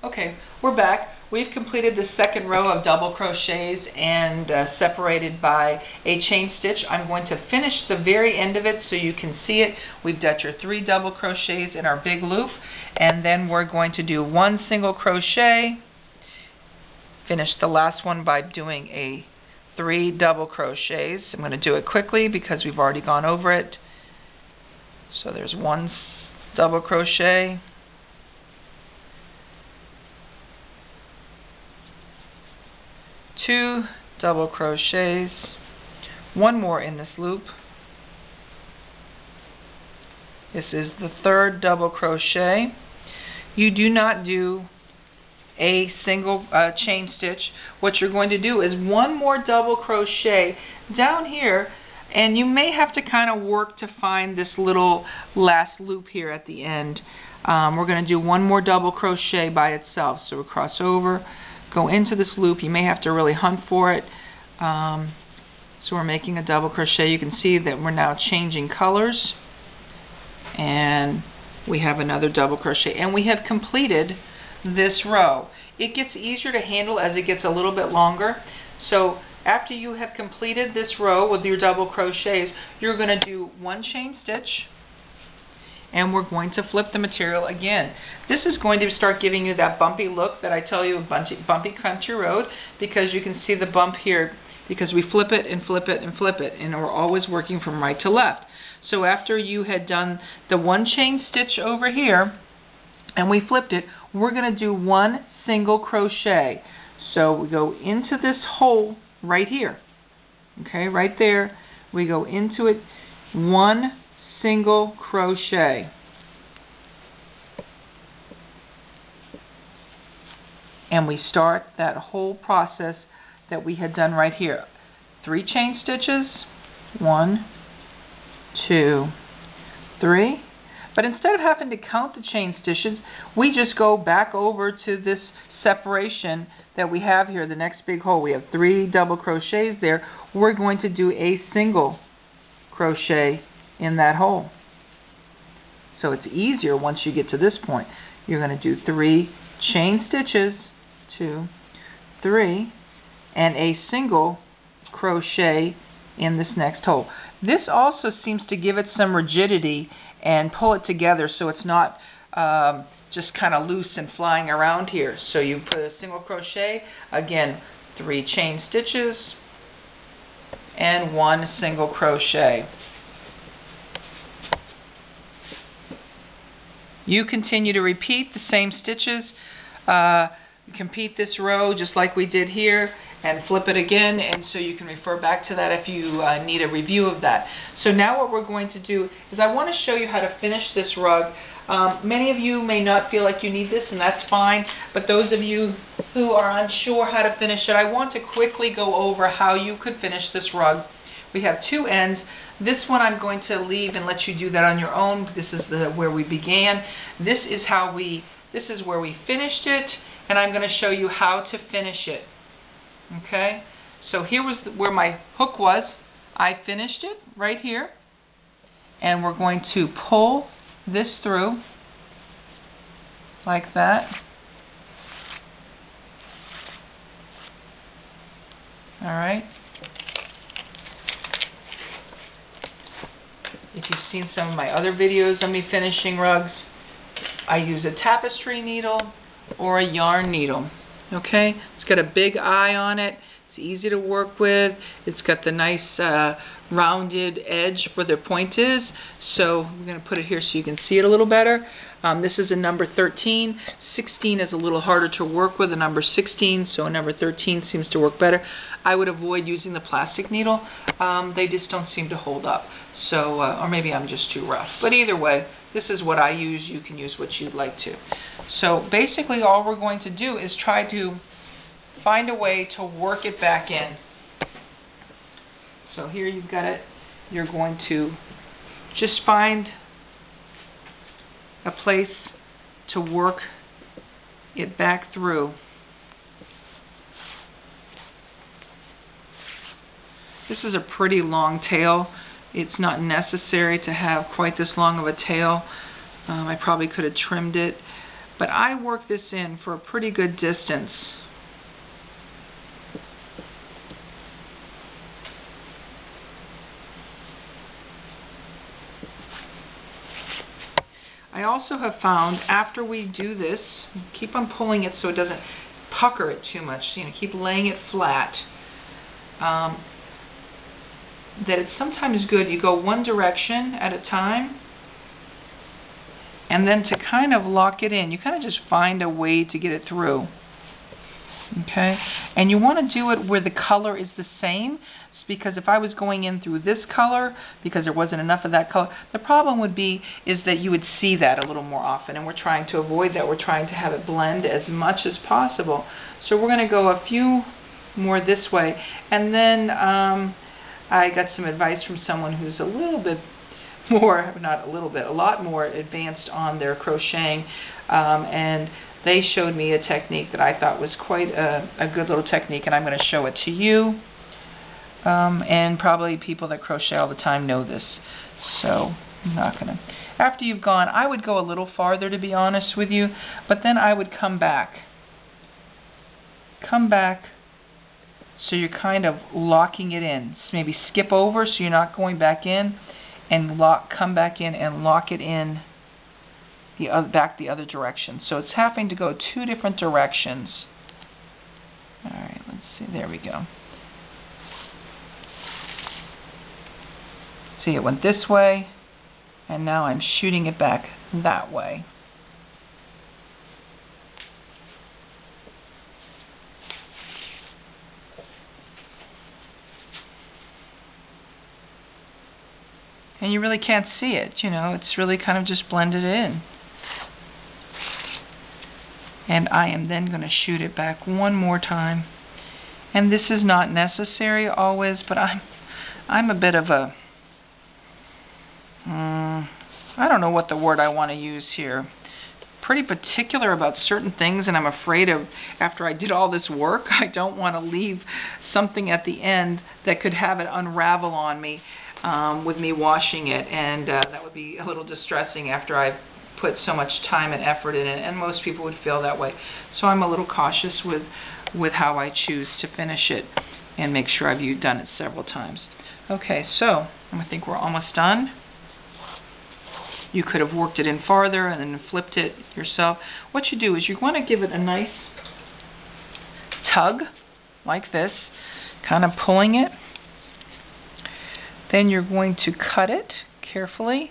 Okay, we're back. We've completed the second row of double crochets and separated by a chain stitch. I'm going to finish the very end of it so you can see it. We've got your 3 double crochets in our big loop, and then we're going to do 1 single crochet, finish the last one by doing a 3 double crochets. I'm going to do it quickly because we've already gone over it. So there's 1 double crochet, 2 double crochets, 1 more in this loop. This is the 3rd double crochet. You do not do a single chain stitch. What you're going to do is 1 more double crochet down here, and you may have to kind of work to find this little last loop here at the end. We're going to do 1 more double crochet by itself. So we'll cross over, go into this loop. You may have to really hunt for it. So we're making a double crochet. You can see that we're now changing colors, and we have another double crochet, and we have completed this row. It gets easier to handle as it gets a little bit longer. So after you have completed this row with your double crochets, you're going to do 1 chain stitch, and we're going to flip the material again. This is going to start giving you that bumpy look that I tell you of Bumpy Country Road, because you can see the bump here because we flip it and flip it and flip it, and we're always working from right to left. So after you had done the 1 chain stitch over here and we flipped it, we're going to do 1 single crochet. So we go into this hole right here, okay, right there. We go into it, 1 single crochet, and we start that whole process that we had done right here. 3 chain stitches, 1, 2, 3. But instead of having to count the chain stitches, we just go back over to this separation that we have here, the next big hole. We have 3 double crochets there. We're going to do a single crochet in that hole. So it's easier once you get to this point. You're going to do 3 chain stitches, 2, 3, and a single crochet in this next hole. This also seems to give it some rigidity and pull it together so it's not just kind of loose and flying around here. So you put a single crochet, again 3 chain stitches and 1 single crochet. You continue to repeat the same stitches. Complete this row just like we did here, and flip it again, and so you can refer back to that if you need a review of that. So now what we're going to do is I want to show you how to finish this rug. Many of you may not feel like you need this, and that's fine, but those of you who are unsure how to finish it, I want to quickly go over how you could finish this rug. We have 2 ends. This one I'm going to leave and let you do that on your own. This is where we began. This is where we finished it, and I'm going to show you how to finish it. Okay, so here was where my hook was. I finished it right here, and we're going to pull this through like that. All right. If you've seen some of my other videos on me finishing rugs, I use a tapestry needle or a yarn needle. Okay, it's got a big eye on it. It's easy to work with. It's got the nice rounded edge where the point is. So we're going to put it here so you can see it a little better. This is a number 13. 16 is a little harder to work with, a number 16, so a number 13 seems to work better. I would avoid using the plastic needle. They just don't seem to hold up. So, or maybe I'm just too rough. But either way, this is what I use. You can use what you'd like to. So basically all we're going to do is try to find a way to work it back in. So here you've got it. You're going to just find a place to work it back through. This is a pretty long tail. It's not necessary to have quite this long of a tail. I probably could have trimmed it. but I work this in for a pretty good distance. I also have found after we do this, keep on pulling it so it doesn't pucker it too much, you know, keep laying it flat, that it's sometimes good you go one direction at a time, and then to kind of lock it in, you kind of just find a way to get it through. Okay? And you want to do it where the color is the same, because if I was going in through this color, because there wasn't enough of that color, the problem would be is that you would see that a little more often, and we're trying to avoid that. We're trying to have it blend as much as possible. So we're going to go a few more this way, and then I got some advice from someone who's a little bit more, not a little bit, a lot more advanced on their crocheting, and they showed me a technique that I thought was quite a good little technique, and I'm going to show it to you. And probably people that crochet all the time know this, so I'm not going to. After you've gone, I would go a little farther, to be honest with you, but then I would come back. Come back so you're kind of locking it in. So maybe skip over so you're not going back in, and come back in and lock it in back the other direction. So it's having to go two different directions. Alright, let's see. There we go. See, it went this way, and now I'm shooting it back that way. And you really can't see it, you know, it's really kind of just blended in. And I am then going to shoot it back one more time. And this is not necessary always, but I'm a bit of a I don't know what the word I want to use here. Pretty particular about certain things, and I'm afraid of, after I did all this work, I don't want to leave something at the end that could have it unravel on me with me washing it, and that would be a little distressing after I've put so much time and effort in it, and most people would feel that way. So I'm a little cautious with how I choose to finish it and make sure I've done it several times. Okay, so I think we're almost done. You could have worked it in farther and then flipped it yourself. What you do is you want to give it a nice tug, like this, kind of pulling it. Then you're going to cut it carefully,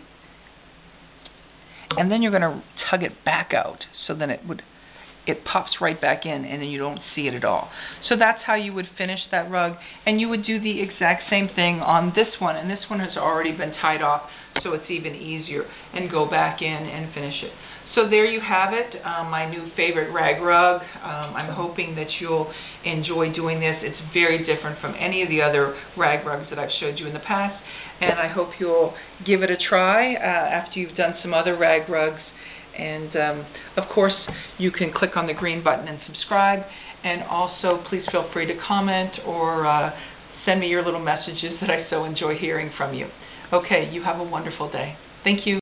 and then you're going to tug it back out, so then it pops right back in, and then you don't see it at all. So that's how you would finish that rug, and you would do the exact same thing on this one, and this one has already been tied off, so it's even easier, and go back in and finish it. So there you have it, my new favorite rag rug. I'm hoping that you'll enjoy doing this. It's very different from any of the other rag rugs that I've showed you in the past, and I hope you'll give it a try after you've done some other rag rugs. And of course, you can click on the green button and subscribe, and also please feel free to comment or send me your little messages that I so enjoy hearing from you. Okay, you have a wonderful day. Thank you.